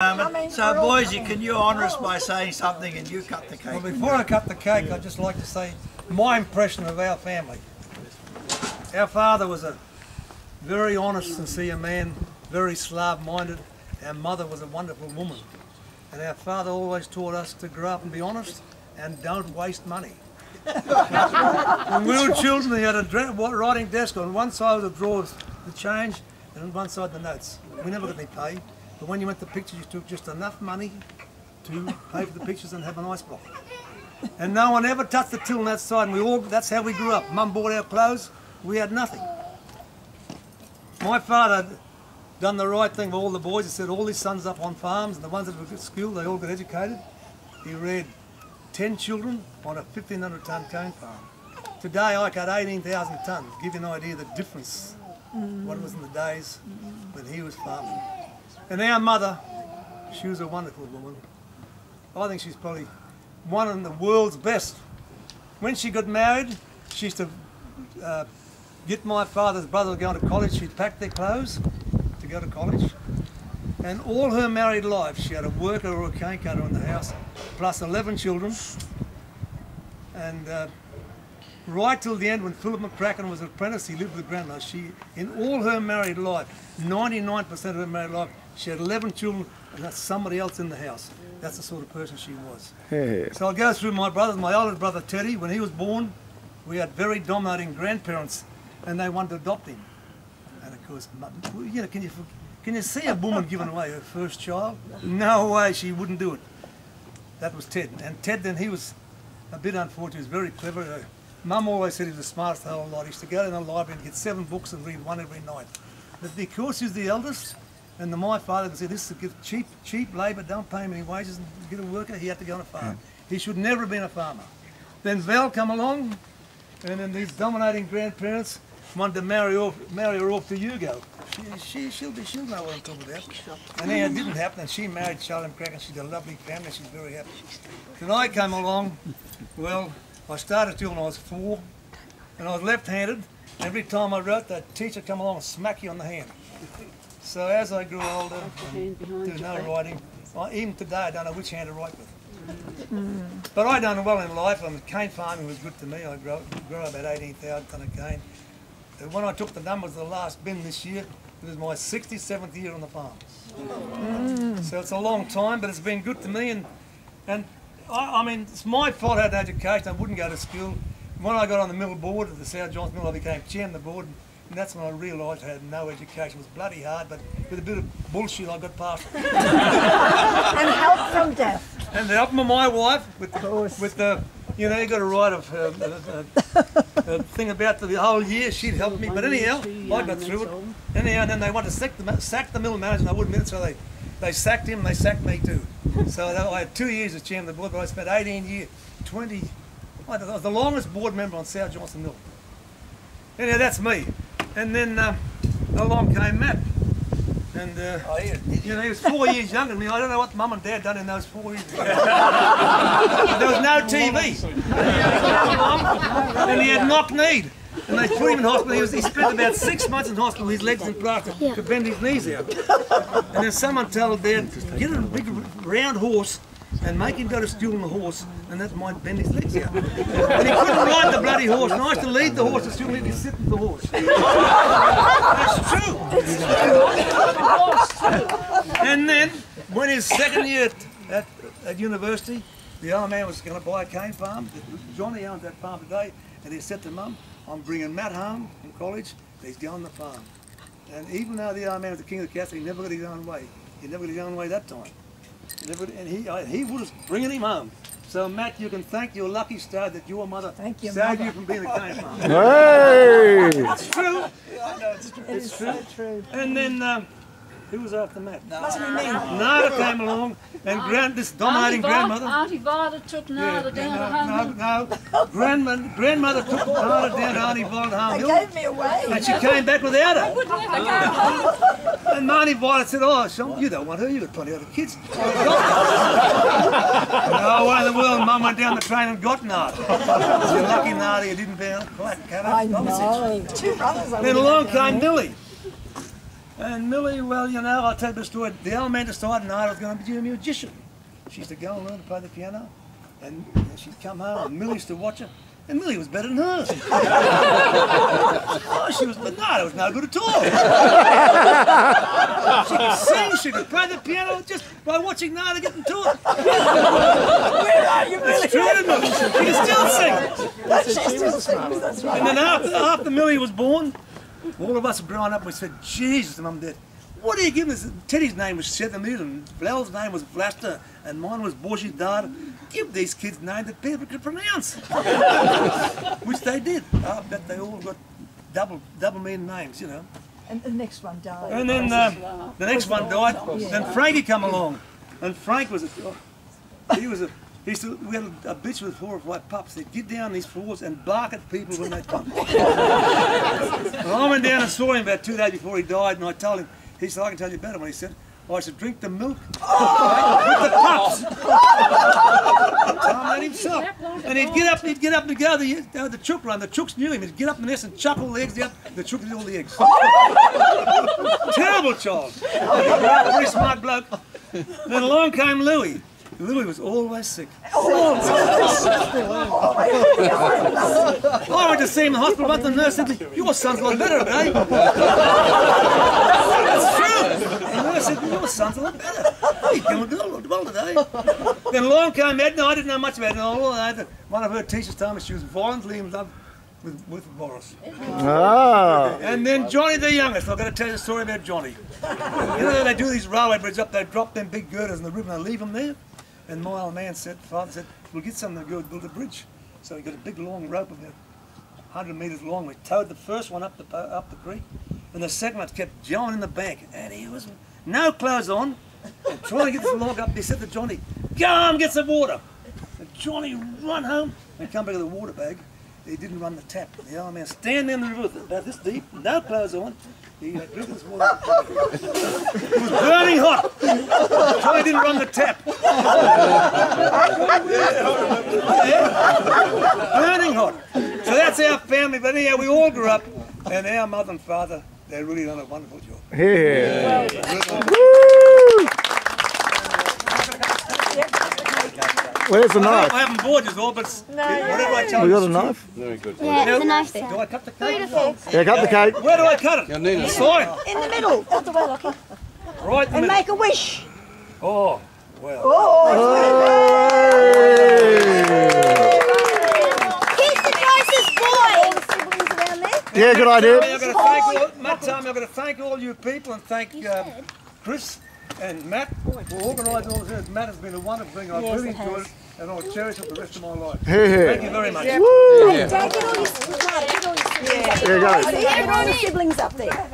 So Bozie, can you honour us by saying something and you cut the cake? Well, before I cut the cake, I'd just like to say my impression of our family. Our father was a very honest, sincere man, very Slav-minded. Our mother was a wonderful woman. And our father always taught us to grow up and be honest and don't waste money. When we were children, he had a writing desk. On one side of the drawers the change and on one side the notes. We never got any pay. But when you went to pictures, you took just enough money to pay for the pictures and have an ice block. And no one ever touched the till on that side, and that's how we grew up. Mum bought our clothes, we had nothing. My father done the right thing with all the boys. He set all his sons up on farms, and the ones that were at school, they all got educated. He reared 10 children on a 1,500 ton cane farm. Today I cut 18,000 tonnes, to give you an idea of the difference, what it was in the days when he was farming. And our mother, she was a wonderful woman. I think she's probably one of the world's best. When she got married, she used to get my father's brother going to college. She'd pack their clothes to go to college. And all her married life, she had a worker or a cane cutter in the house, plus 11 children. And right till the end, when Philip McCracken was an apprentice, he lived with grandma. In all her married life, 99% of her married life, she had 11 children, and that's somebody else in the house. That's the sort of person she was. Hey. So I'll go through my brothers. My older brother Teddy, when he was born, we had very dominating grandparents, and they wanted to adopt him. And of course, you know, can you see a woman giving away her first child? No way, she wouldn't do it. That was Ted. And Ted, then, he was a bit unfortunate. He was very clever. Mum always said he was the smartest of the whole lot. He used to go to the library and get 7 books and read one every night. But because he was the eldest, and my father said, this is to give cheap labour, don't pay him any wages, and get a worker, he had to go on a farm. He should never have been a farmer. Then Val come along, and then these dominating grandparents wanted to marry her off to Hugo. She'll know what I'm talking about. And then it didn't happen, and she married Charlie McCracken. She's got a lovely family, she's very happy. Then I came along, well, I started till when I was 4, and I was left-handed. Every time I wrote, the teacher come along and smack you on the hand. So as I grew older, there's no writing. Even today, I don't know which hand to write with. But I done well in life. Cane farming was good to me. I grew about 18,000 tonne of cane. And when I took the numbers of the last bin this year, it was my 67th year on the farm. So it's a long time, but it's been good to me. And I mean, it's my fault I had education. I wouldn't go to school. When I got on the mill board at the South Johns Mill, I became chairman of the board. And that's when I realised I had no education. It was bloody hard, but with a bit of bullshit I got past it. And help from death. And the help of my wife, with the you know, you got to write a thing about the whole year. She'd help me, but anyhow, I got through it. Anyhow, and then they wanted to sack the mill manager, and I wouldn't admit it, so they sacked him, and they sacked me too. So I had 2 years as chairman of the board, but I spent 18 years, I was the longest board member on South Johnson Mill. Anyhow, that's me. And then along came Matt. And you know, he was 4 years younger than me. I don't know what Mum and Dad done in those 4 years. There was no TV. And he had knock-kneed. And they put him in hospital. He spent about 6 months in hospital with his legs in plaster to bend his knees out. And then someone told Dad, get a big round horse and make him go to school on the horse, and that might bend his legs out. And he couldn't ride the bloody horse, and I used to lead the horse to school, and he'd sit with the horse. That's true. And then, when his second year at university, the old man was going to buy a cane farm. Johnny owns that farm today, and he said to Mum, I'm bringing Matt home from college, he's going on the farm. And even though the old man was the king of the castle, he never got his own way. He never got his own way that time. And he was bringing him home. So Matt, you can thank your lucky star that your mother saved you from being a cane farmer. Hey! It's true. It's so true. And then who was after Matt? Wasn't it me? Nada came along, and this dominating grandmother. Auntie Violet took Nada down to home. No. Grandmother took Nada down to Auntie Violet home. They gave me away. And she came back without her. I would never go home. And Auntie Violet said, oh, Sean, you don't want her, you've got plenty of other kids. No way in the world, Mum went down the train and got Nada. You're lucky Nada, you didn't bear a I know. 2 brothers. Then along came Millie. And Millie, well, you know, I'll tell you the story. The old man decided I was going to be a musician. She used to go and learn to play the piano, and she'd come home, and Millie used to watch her, and Millie was better than her. Oh, she was, but no, it was no good at all. She could sing, she could play the piano just by watching Nada getting to it. Where are you, Millie? It's true, isn't it? She can still sing. She still sings, that's right. And then after Millie was born, all of us growing up, we said, Jesus, Mum and Dad, what are you giving us? Teddy's name was Sethemir, and Vlal's name was Vlasta, and mine was Bozie. Give these kids names that people could pronounce. Which they did. I bet they all got double meaning names, you know. And the next one died. And then the next one died. Then Frankie come along, and Frank was we had a bitch with 4 or 5 pups. They'd get down these floors and bark at people when they come. And I went down and saw him about 2 days before he died, and I told him, he said, I can tell you better when he said, I should drink the milk with the pups. That himself. And he'd get up and go the chook run. The chooks knew him. He'd get up in the nest and chuck all the eggs out. The chook did all the eggs. Terrible child. Very smart bloke. Then along came Louie. Louie was always sick. I went to see him in the hospital, but the nurse said, your son's a lot better today. That's true. The nurse said, your son's a lot better. He's doing well today. Then along came Edna. I didn't know much about Edna. One of her teachers told me she was violently in love with Boris. Ah. And then Johnny the youngest. I've got to tell you a story about Johnny. You know, they do these railway bridges up, they drop them big girders in the river and they leave them there. And my old man said, Father said, we'll get something to go build a bridge. So we got a big long rope about 100 metres long. We towed the first one up the creek, and the second one kept John in the bank. And he was no clothes on, and trying to get this log up. He said to Johnny, go home, get some water. And Johnny run home and come back with a water bag. He didn't run the tap. The old man stand in the river about this deep, no clothes on. He drank this water. It was burning hot. Johnny didn't run the tap. Burning hot. So that's our family. But anyhow, we all grew up, and our mother and father, they really done a wonderful job. Yeah. Where's the knife? I haven't bored you all, but whatever I tell We you. got a knife? Very good. Yeah, the knife there. Do I cut the cake? Yeah, cut the cake. Where do I cut it? Need The it. side. In the middle. That's the way, Lockie. Right in the And middle. make a wish. Oh, well. He's the nicest boy. All the siblings around there. Yeah, good idea. Matt, I've got to thank all you people and thank Chris and Matt for organising all this. Matt has been a wonderful thing. I've really enjoyed it, and I'll cherish it for the rest of my life. Thank you very much. Dad, get all your siblings up there. There you go. Get all your siblings up there.